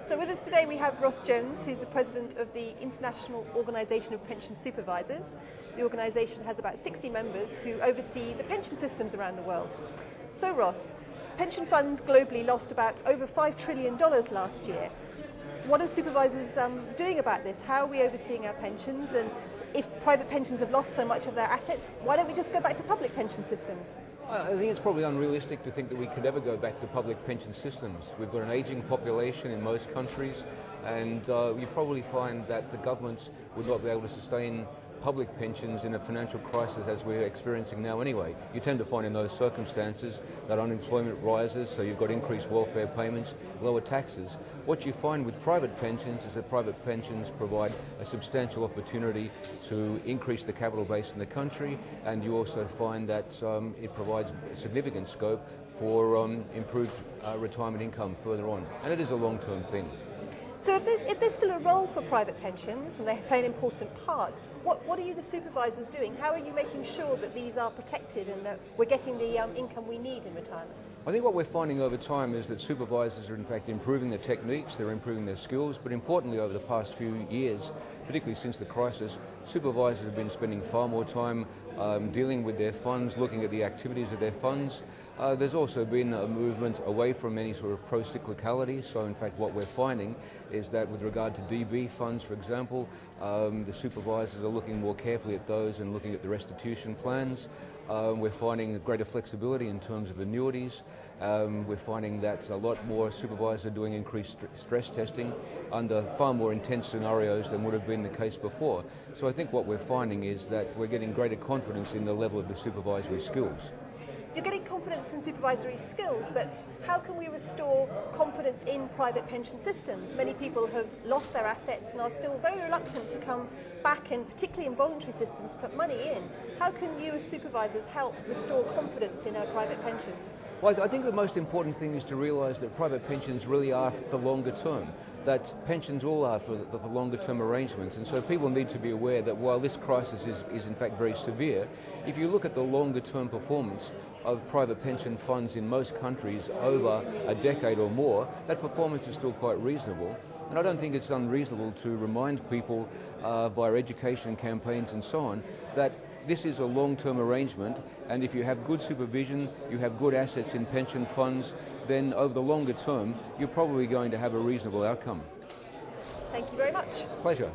So with us today we have Ross Jones, who's the President of the International Organisation of Pension Supervisors. The organisation has about 60 members who oversee the pension systems around the world. So Ross, pension funds globally lost about over $5 trillion last year. What are supervisors doing about this? How are we overseeing our pensions? And if private pensions have lost so much of their assets, why don't we just go back to public pension systems? I think it's probably unrealistic to think that we could ever go back to public pension systems. We've got an ageing population in most countries, and you probably find that the governments would not be able to sustain public pensions in a financial crisis as we're experiencing now anyway. You tend to find in those circumstances that unemployment rises, so you've got increased welfare payments, lower taxes. What you find with private pensions is that private pensions provide a substantial opportunity to increase the capital base in the country, and you also find that it provides significant scope for improved retirement income further on. And it is a long-term thing. So if there's still a role for private pensions, and they play an important part, what are you, the supervisors, doing? How are you making sure that these are protected and that we're getting the income we need in retirement? I think what we're finding over time is that supervisors are in fact improving their techniques, they're improving their skills, but importantly over the past few years, particularly since the crisis, supervisors have been spending far more time dealing with their funds, looking at the activities of their funds. There's also been a movement away from any sort of pro-cyclicality, so in fact what we're finding is that with regard to DB funds, for example, the supervisors are looking more carefully at those and looking at the restitution plans. We're finding greater flexibility in terms of annuities. We're finding that a lot more supervisors are doing increased stress testing under far more intense scenarios than would have been the case before. So I think what we're finding is that we're getting greater confidence in the level of the supervisory skills. You're getting confidence in supervisory skills, but how can we restore confidence in private pension systems? Many people have lost their assets and are still very reluctant to come back, and particularly in voluntary systems, put money in. How can you as supervisors help restore confidence in our private pensions? Well, I think the most important thing is to realise that private pensions really are for the longer term, that pensions all are for the longer term arrangements, and so people need to be aware that while this crisis is in fact very severe, if you look at the longer term performance of private pension funds in most countries over a decade or more, that performance is still quite reasonable. And I don't think it's unreasonable to remind people via education campaigns and so on that this is a long-term arrangement, and if you have good supervision, you have good assets in pension funds, then over the longer term you're probably going to have a reasonable outcome. Thank you very much. Pleasure.